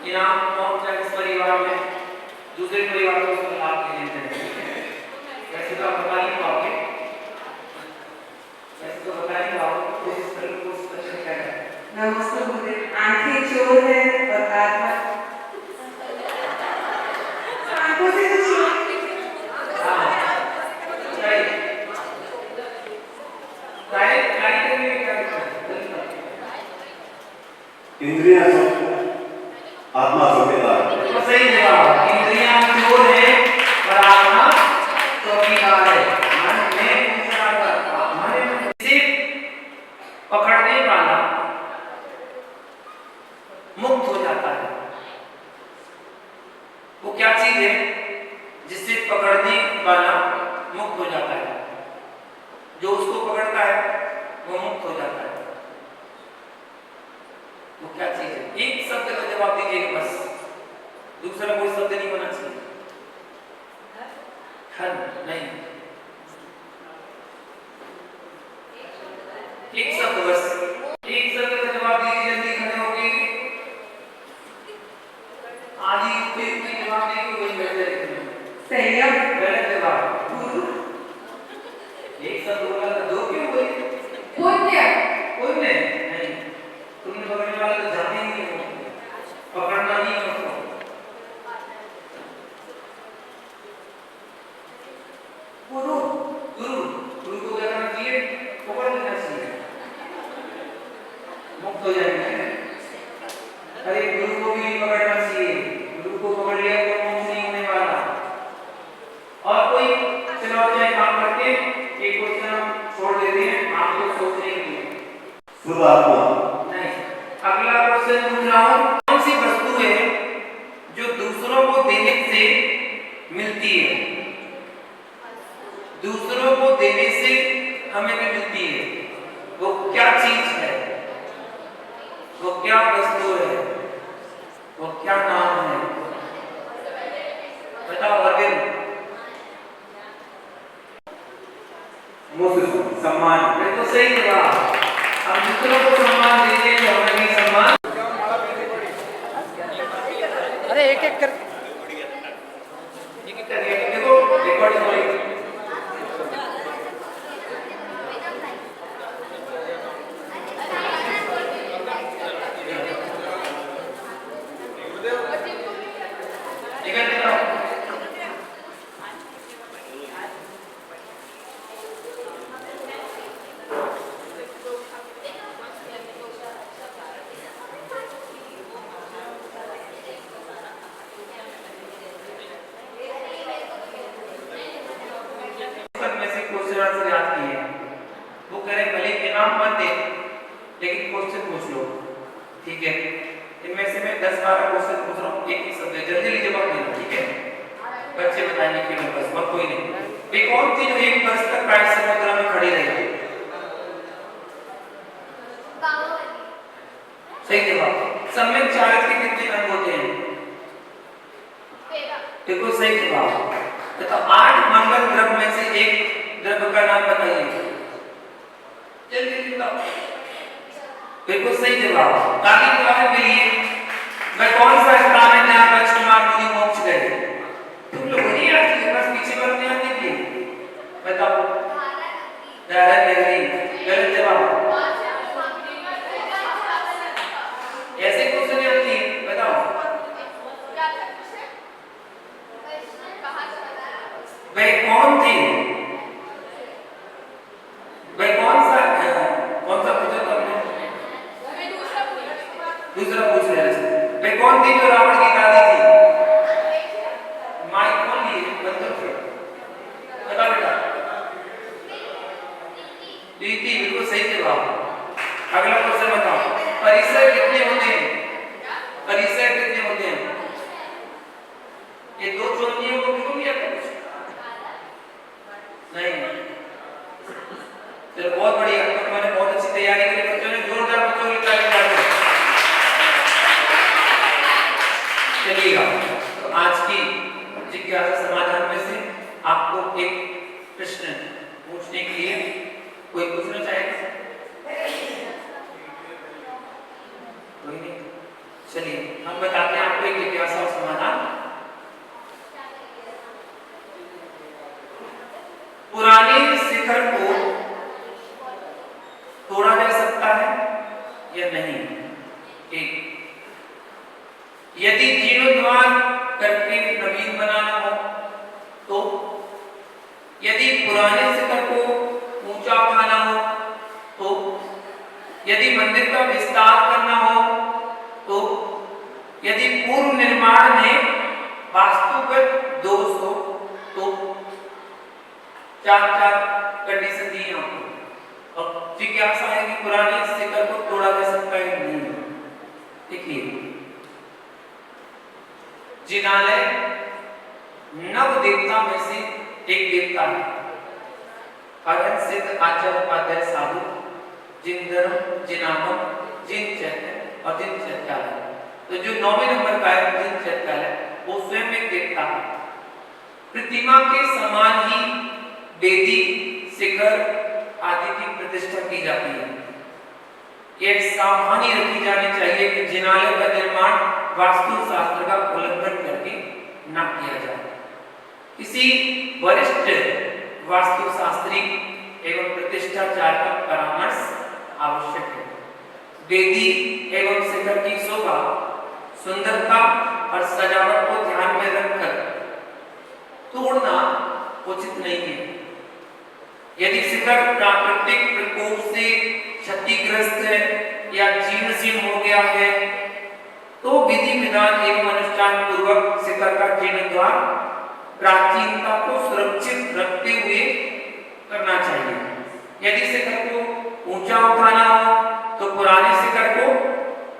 Speaker 1: इनाम पहुंच जाए इस परिवार में, दूसरे परिवार को उसका लाभ दे देते हैं। वैसे तो आप बता नहीं पाओगे, वैसे तो बता नहीं पाओगे, कोशिश करो कोशिश करके क्या करें।
Speaker 3: नमस्ते गुरुदेव। आंखें चोर है और आत्मा आंखों से तो चोर
Speaker 1: हाँ, राइट राइट राइट करने में क्या दिक्कत है?
Speaker 4: इंद्रियां सब आत्मा चौकीदार।
Speaker 1: तो सही जवाब, इंद्रियां चोर है और आत्मा चौकीदार है। मन में दूसरा करता, मन में से पकड़ने वाला मुक्त हो जाता है। वो क्या चीज है जिससे पकड़ने वाला मुक्त हो जाता है? जो उसको पकड़ता है वो मुक्त हो जाता है। वो क्या चीज है? एक शब्द का जवाब दीजिएगा बस, दूसरा कोई शब्द नहीं होना चाहिए। हर नहीं, एक शब्द बस, एक शब्द का जवाब दीजिए, जल्दी खड़े होके आदि उपयुक्त जवाब देंगे वही बेहतर है।
Speaker 3: संयम
Speaker 1: गलत जवाब।
Speaker 3: गुरु
Speaker 1: एक शब्द बोला था, दो क्यों बोले?
Speaker 3: पुण्य
Speaker 1: पुण्य नहीं, तुमने पकड़ने वाला तो जाने ही नहीं हो, पकड़ना नहीं है उसको।
Speaker 3: गुरु
Speaker 1: गुरु, गुरु को क्या करना चाहिए? पकड़ लेना चाहिए, मुक्त हो जाएंगे। अरे गुरु को भी नहीं पकड़ना चाहिए, गुरु को पकड़ लिया तो मोक्ष नहीं होने वाला। और कोई चलो अपने काम करके एक क्वेश्चन हम छोड़ देते हैं आपको सोचने के लिए।
Speaker 4: शुद्ध आत्मा
Speaker 1: नहीं, अगला क्वेश्चन पूछ रहा हूँ, कौन सी वस्तु है जो दूसरों को देने से मिलती है? दूसरों को देने से हमें भी मिलती है, वो क्या चीज है? वो क्या वस्तु है? वो क्या नाम है? बताओ अरविंद।
Speaker 4: मुझसे सम्मान।
Speaker 1: बिल्कुल सही जवाब। हम दूसरों को सम्मान देते हैं तो हमें भी सम्मान।
Speaker 6: अरे एक एक कर
Speaker 1: एक एक करके देखो रिकॉर्डिंग हो रही है। निकल के आओ। में से क्वेश्चन आंसर याद किए, वो कह रहे भले इनाम मत दे लेकिन क्वेश्चन पूछ लो, ठीक है? इनमें से मैं 10-12 क्वेश्चन पूछ रहा हूँ, एक एक शब्द जल्दी जल्दी जवाब देना, ठीक है? बच्चे बताएंगे कि बस मत कोई नहीं। एक और चीज 1 वर्ष तक कायस्थ मुद्रा में खड़ी रही। सही जवाब। सम्यक चारित्र के कितने अंग होते हैं? बिल्कुल सही जवाब। तो 8 मंगल द्रव्य में से एक द्रव्य का नाम बताइए, जल्दी बताओ। बिल्कुल सही जवाब। ताकि उदाहरण के लिए मैं कौन सा स्थान है जहाँ पर कुमार मुनि मोक्ष गए? तुम लोग नहीं आते, बस पीछे पर नहीं आते थे। बताओ। धारा नगरी। गलत जवाब। ऐसे क्वेश्चन आती है, बताओ। वह कौन थे? वह कौन सा पूछा था आपने? दूसरा पूछ रहे हैं। वह कौन थी जो रावण की दादी थी? माइक कौन लिए? बंदर थे। बता बेटा। रीति, बिल्कुल सही जवाब। अगला क्वेश्चन बताओ। परिसर कितने होते हैं? परिसर कितने होते हैं? ये 2 चोटियों को क्यों लिया था? नहीं, चलो बहुत बढ़िया, मैंने बहुत अच्छी तैयारी करी। बच्चों ने जोरदार बच्चों की ताली बजाते हैं। चलिएगा, तो आज की जिज्ञासा समाधान में से आपको एक प्रश्न पूछने के लिए कोई पूछना चाहेगा? कोई नहीं? चलिए हम बताते हैं आपको एक जिज्ञासा और समाधान। पुराने शिखर को तोड़ा जा सकता है या नहीं? एक, यदि जीर्णोद्धार करके नवीन बनाना हो तो, यदि पुराने शिखर को ऊंचा उठाना हो तो, यदि मंदिर का विस्तार करना हो तो, यदि पूर्व निर्माण में वास्तुगत दोष हो तो, चार कंडीशन दी है आपको। अब जिज्ञासा है कि पुराने शिखर को तोड़ा जा सकता है नहीं। देखिए, जिनालय नव देवता में से एक देवता है। हर सिद्ध आचार्य उपाध्याय साधु जिन धर्म जिनामम जिन चैत्य और जिन चैत्यालय, तो जो 9वें नंबर का है जिन चैत्यालय, वो स्वयं एक देवता है। प्रतिमा के समान ही वेदी शिखर आदि की प्रतिष्ठा की जाती है। यह सावधानी रखी जानी चाहिए कि जिनालय का निर्माण वास्तु शास्त्र का उल्लंघन करके न किया जाए। किसी वरिष्ठ वास्तुशास्त्री एवं प्रतिष्ठाचार का परामर्श आवश्यक है। वेदी एवं शिखर की शोभा, सुंदरता और सजावट को ध्यान में रखकर तोड़ना उचित नहीं है। यदि शिखर प्राकृतिक प्रकोप से क्षतिग्रस्त है या जीर्ण शीर्ण हो गया है तो विधि विधान एवं अनुष्ठान पूर्वक शिखर का जीर्णोद्धार प्राचीनता को सुरक्षित रखते हुए करना चाहिए। यदि शिखर को ऊंचा उठाना हो तो पुराने शिखर को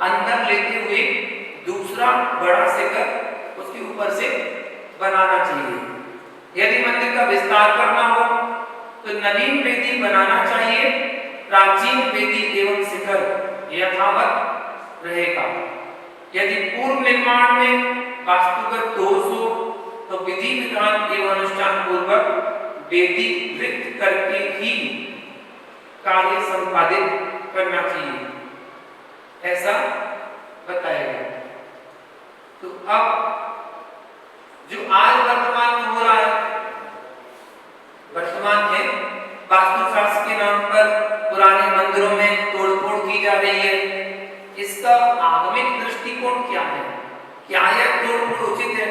Speaker 1: अंदर लेते हुए दूसरा बड़ा शिखर उसके ऊपर से बनाना चाहिए। यदि मंदिर का विस्तार करना हो तो नवीन वेदी बनाना चाहिए। प्राचीन वेदी एवं शिखर यथावत रहेगा। यदि पूर्व निर्माण में वास्तुगत दोष हो तो विधि विधान एवं अनुष्ठान पूर्वक वेदी रिक्त करके ही कार्य संपादित करना चाहिए, ऐसा बताया गया। तो अब जो आज वर्तमान में हो रहा है, वर्तमान में वास्तुशास्त्र के नाम पर पुराने मंदिरों में तोड़फोड़ की जा रही है, इसका आगमिक दृष्टिकोण क्या है? क्या यह तोड़फोड़ उचित है?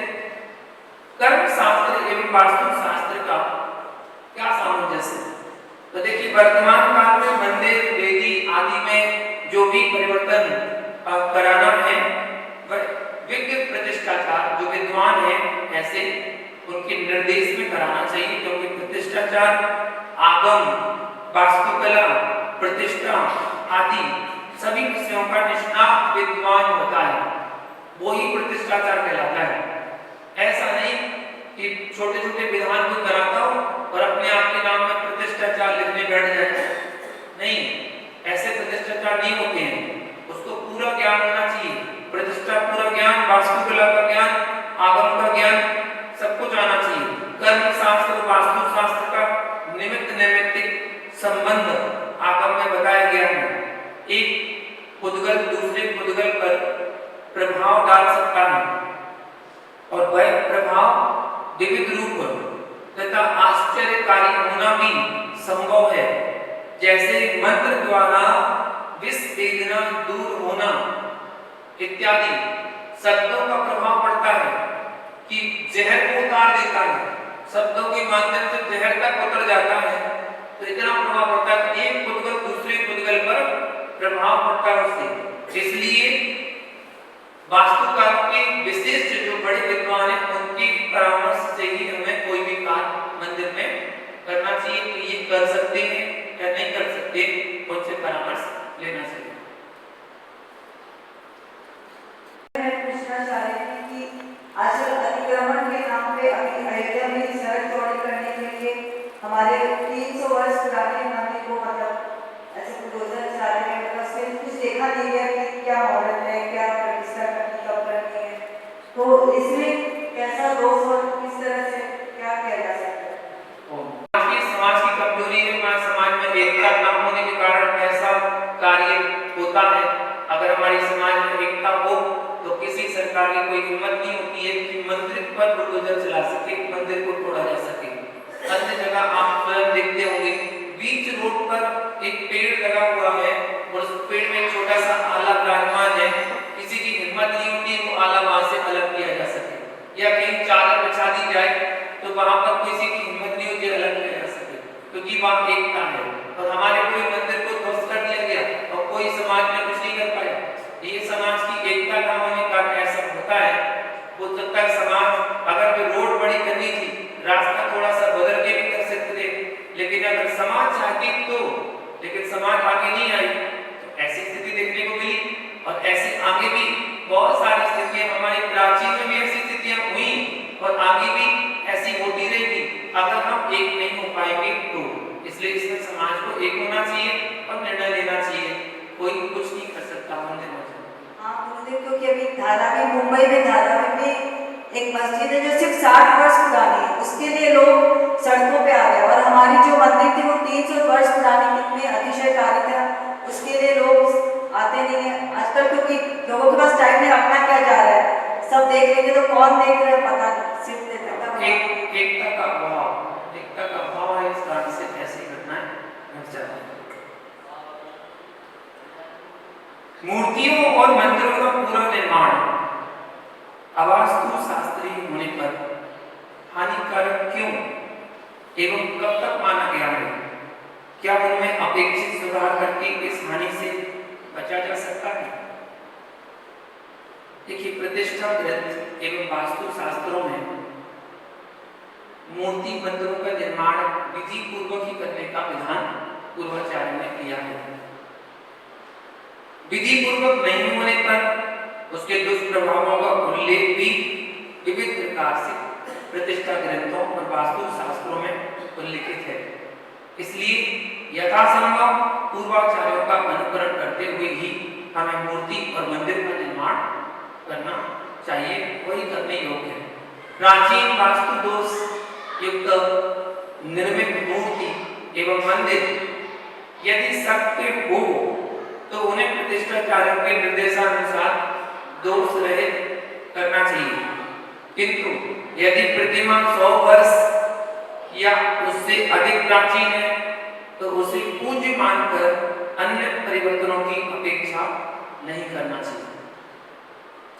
Speaker 1: कर्म शास्त्र एवं वास्तु शास्त्र का क्या सामंजस्य है? तो देखिए, वर्तमान काल में मंदिर वेदी आदि में जो भी परिवर्तन कराना है वह विज्ञ प्रतिष्ठाचार जो विद्वान है ऐसे उनके निर्देश में कराना चाहिए, क्योंकि प्रतिष्ठाचार आगम, वास्तुकला, प्रतिष्ठा आदि सभी विषयों का निष्णात विद्वान होता है, वो ही प्रतिष्ठाचार कहलाता है। ऐसा नहीं कि छोटे छोटे विधान को कराता हो और अपने आप के नाम में प्रतिष्ठाचार लिखने बैठ जाए। नहीं, ऐसे प्रतिष्ठाचार नहीं होते हैं। उसको पूरा ज्ञान होना चाहिए, प्रतिष्ठा पूरा ज्ञान, वास्तुकला का ज्ञान, आगम का ज्ञान, सब कुछ आना चाहिए। कर्म शास्त्र, वास्तु शास्त्र का निमित्त नैमित्तिक संबंध आगम में बताया गया है। एक पुद्गल दूसरे पुद्गल पर प्रभाव डाल सकता है और वह प्रभाव विविध रूप तथा आश्चर्यकारी होना भी संभव है, जैसे मंत्र द्वारा विष वेदना दूर होना इत्यादि शब्दों का प्रभाव पड़ता है कि जहर को उतार देता है, शब्दों के माध्यम से जहर तक उतर जाता है। तो इतना प्रभाव पड़ता है कि एक पुद्गल दूसरे पुद्गल पर प्रभाव पड़ता है उससे। इसलिए वास्तुकार के विशिष्ट जो बड़े विद्वान हैं उनकी परामर्श से ही हमें कोई भी कार्य मंदिर में करना चाहिए कि ये कर सकते हैं या नहीं कर सकते, उनसे परामर्श लेना चाहिए।
Speaker 3: मैं पूछना चाह रही थी कि आजकल अतिक्रमण के नाम पे अभी अयोध्या में सड़क चौड़ी करने के लिए हमारे 300 वर्ष पुराने मंदिर को मतलब ऐसे बुलडोजर चला रहे हैं, मतलब उसमें कुछ देखा नहीं गया कि क्या मॉडल है, क्या प्रतिष्ठा करनी, कब करनी है, तो इसमें कैसा दोष और किस तरह से क्या किया जा सकता है?
Speaker 1: समाज की कमजोरी है, समाज में एकता न होने के कारण ऐसा कार्य होता है। अगर हमारी समाज में एकता हो किसी सरकार की कोई हिम्मत नहीं होती है कि मंदिर पर बुलडोजर चला सके, मंदिर को तोड़ा जा सके। अन्य जगह आप स्वयं देखते होंगे बीच रोड पर एक पेड़ लगा हुआ है और उस पेड़ में एक छोटा सा आला विराजमान है। किसी की हिम्मत नहीं होती वो आला वहां से अलग किया जा सके, या कहीं चादर बिछा दी जाए तो वहां पर किसी की हिम्मत नहीं होती अलग किया जा सके, क्योंकि वहां एकता है। और हमारे कोई मंदिर को ध्वस्त कर दिया गया और कोई समाज में कुछ नहीं कर पाया। ये समाज की एकता ना होने का ऐसा होता है। हो सकता है समाज अगर वे रोड बड़ी करनी थी, रास्ता थोड़ा सा बदल के भी कर सकते थे, लेकिन अगर समाज चाहती तो, लेकिन समाज आगे नहीं आई। तो ऐसी स्थिति देखने को मिली और ऐसे आगे भी बहुत सारी स्थितियां, हमारे प्राचीन में भी ऐसी स्थितियां हुई और आगे भी ऐसी होती रहेगी अगर हम एक नहीं हो पाएंगे तो। इसलिए इसमें समाज को एक होना चाहिए और निर्णय लेना चाहिए। कोई कुछ नहीं कर सकता मंदिर में।
Speaker 3: हाँ गुरुदेव, क्योंकि अभी धारावी, मुंबई में धारावी में एक मस्जिद है जो सिर्फ 60 वर्ष पुरानी है, उसके लिए लोग सड़कों पे आ गए। और हमारी जो मंदिर थी वो 300 वर्ष पुरानी, जिनमें अतिशय कार्य था, उसके लिए लोग आते नहीं है आजकल, क्योंकि लोगों के पास टाइम नहीं, रखना क्या जा रहा है, सब देख लेंगे तो कौन देख रहा है पता नहीं, सिर्फ
Speaker 1: एकता का अभाव है। इस कारण से ऐसी घटनाएं घट जाती हैं। मूर्तियों और मंदिरों का पूरा निर्माण अवास्तु शास्त्रीय होने पर हानिकारक क्यों एवं कब तक माना गया है? क्या उनमें अपेक्षित सुधार करके इस हानि से बचा जा सकता है? देखिए, प्रतिष्ठा ग्रंथ एवं वास्तु शास्त्रों में मूर्ति मंदिरों का निर्माण विधि पूर्वक ही करने का विधान पूर्वाचार्य ने किया है। विधि पूर्वक नहीं होने पर उसके दुष्प्रभावों का उल्लेख भी विविध प्रकार से प्रतिष्ठा ग्रंथों और वास्तु शास्त्रों में उल्लिखित है। इसलिए यथासंभव पूर्वाचार्यों का अनुकरण करते हुए ही हमें मूर्ति और मंदिर का निर्माण करना चाहिए, वही करने योग्य है। प्राचीन वास्तु दोष युक्त निर्मित मूर्ति एवं मंदिर यदि सत्य हो तो उन्हें प्रतिष्ठाचार्यों के निर्देशानुसार दोष रहित करना चाहिए। किंतु यदि प्रतिमा 100 वर्ष या उससे अधिक प्राचीन है तो उसे पूज्य मानकर अन्य परिवर्तनों की अपेक्षा नहीं करना चाहिए,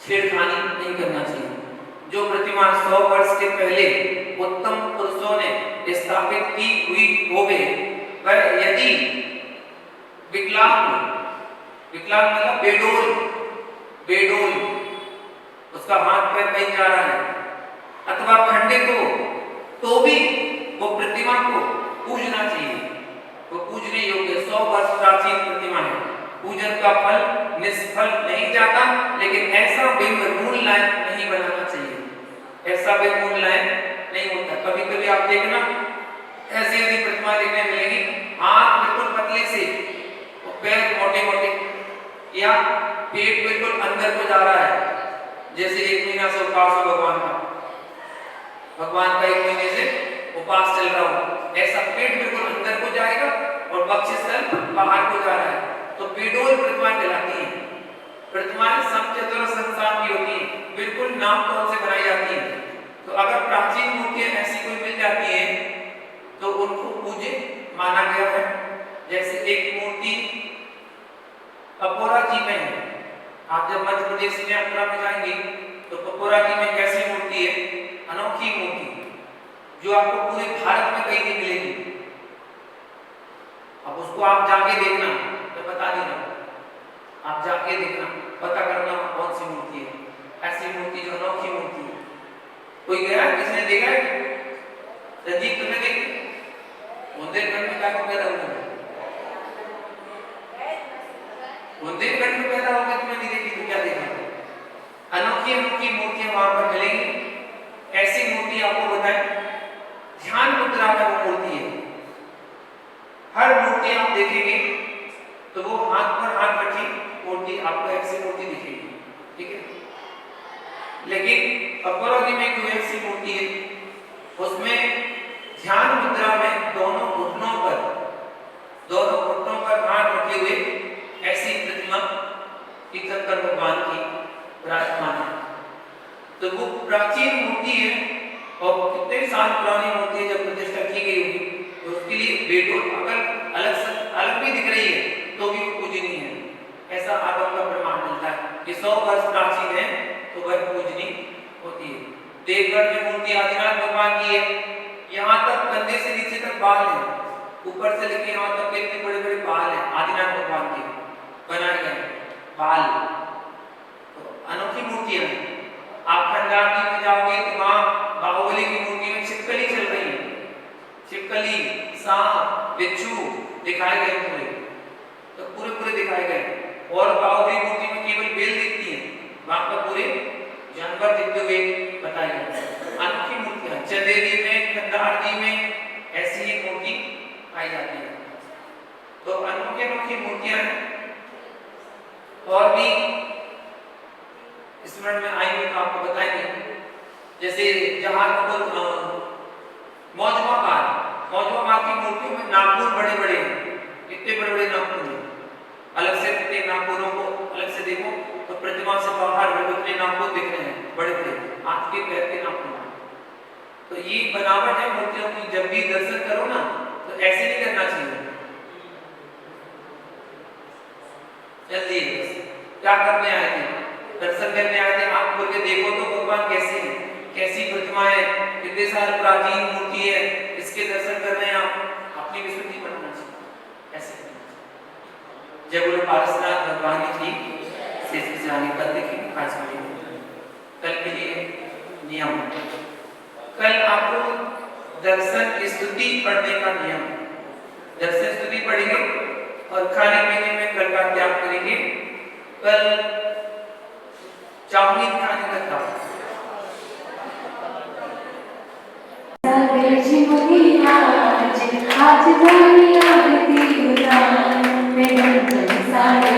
Speaker 1: छेड़खानी नहीं करना चाहिए। जो प्रतिमा 100 वर्ष के पहले उत्तम पुरुषों ने स्थापित की हुई होवे, पर यदि विकलांग मतलब बेडोल उसका हाथ पैर नहीं जा रहा है अथवा खंडित हो, तो भी वो प्रतिमा को पूजना चाहिए। वो पूजने योग्य 100 वर्ष प्राचीन प्रतिमा है, पूजन का फल निष्फल नहीं जाता, लेकिन ऐसा बिंब मूललायन नहीं बनाना चाहिए, ऐसा बिंब मूललायन नहीं होता। कभी कभी आप देखना ऐसी प्रतिमा देखने मिलेगी, हाथ बिल्कुल पतले से और पैर मोटे मोटे, या पेट बिल्कुल अंदर को जा रहा है, जैसे 1 महीना से उपवास हो भगवान का 1 महीने से उपवास चल रहा हो, ऐसा पेट बिल्कुल अंदर को जाएगा और वक्षस्थल बाहर को जा रहा है, तो पेडोल प्रतिमाएं कहलाती हैं। प्रतिमाएं समचतुर संसार की होती हैं, बिल्कुल नाम तौर से बनाई जाती हैं। तो अगर प्राचीन मूर्तियां ऐसी कोई मिल जाती है तो उनको पूज्य माना गया है। जैसे एक मूर्ति पपोरा जी में है, आप जब मध्य प्रदेश में यात्रा में जाएंगे तो पपोरा जी में कैसी मूर्ति है, अनोखी मूर्ति जो आपको पूरे भारत में कहीं नहीं मिलेगी। अब उसको आप जाके देखना, मैं बता नहीं रहा, आप जाके देखना, पता करना कौन सी मूर्ति है, ऐसी मूर्ति जो अनोखी मूर्ति है। कोई गया, किसने देखा है? रंजीत तुमने देखी? बुंदेलखंड में क्या पैदा हुआ? बुंदेलखंड में पैदा होकर तुमने नहीं देखी तो क्या देखा? अनोखी मूर्तियां वहां पर मिलेंगी। ऐसी मूर्ति आपको बताएं, ध्यान मुद्रा में वो मूर्ति है। हर मूर्ति आप देखेंगे तो वो हाथ पर हाथ रखी मूर्ति आपको ऐसी मूर्ति दिखेगी, ठीक है। लेकिन पपोरा जी में कोई ऐसी मूर्ति है, उसमें ध्यान मुद्रा में दोनों घुटनों पर हाथ रखे हुए ऐसी प्रतिमा तीर्थंकर भगवान की विराजमान है। तो वो प्राचीन मूर्ति है और कितने साल पुरानी मूर्ति है, जब प्रतिष्ठा की गई होगी तो उसके लिए बेटों अगर अलग भी दिख रही है तो भी पूजनीय है, ऐसा आगम का प्रमाण मिलता है कि 100 वर्ष प्राचीन है तो वह पूजनीय होती है। देवगढ़ में मूर्ति आदिनाथ भगवान की है, यहाँ तक कंधे से नीचे तक बाल है, ऊपर से लेकर यहाँ तक इतने बड़े बड़े बाल है आदिनाथ भगवान के बनाए गए बाल। तो अनोखी मूर्तियां हैं। आप खंडार में जाओगे तो वहां बाहुबली की मूर्ति में छिपकली चल रही है, छिपकली सांप बिच्छू दिखाए गए पूरे, तो पूरे दिखाए गए। और बाहुबली मूर्ति में केवल बेल दिखती है, वहां पर पूरे जानवर दिखते हुए बताए गए। अनोखी मूर्तियां चंदेरी में खंडार जी में ऐसी ही मूर्ति पाई जाती है। तो अनोखी मूर्तियां हैं और भी स्मरण में आएंगे तो आपको बताएंगे। जैसे जहां मौजमा बाग की मूर्तियों में नाखून बड़े बड़े हैं, इतने बड़े बड़े नाखून हैं, अलग से इतने नाखूनों को अलग से देखो तो प्रतिमा से बाहर उतने नाखून दिख रहे हैं बड़े बड़े हाथ के पैर के नाखून। तो ये बनावट है मूर्तियों की, जब भी दर्शन करो ना तो ऐसे नहीं करना चाहिए। जल्दी क्या करने आए थे, दर्शन करने आए थे, आप बोल के देखो तो भगवान कैसे है, कैसी प्रतिमा है, कितने साल प्राचीन मूर्ति है, इसके दर्शन कर रहे हैं आप, अपनी विशुद्धि बनना चाहिए ऐसे। जय बोलो पारसनाथ भगवान की शेष जाने कल देखेंगे आज के लिए। कल के लिए नियम, कल आपको दर्शन स्तुति पढ़ने का नियम, दर्शन स्तुति पढ़ेंगे और खाने पीने में कल का त्याग करेंगे। कल चाउमीन खाने का त्याग।
Speaker 2: आज जानी आरती उतार, मैं सारे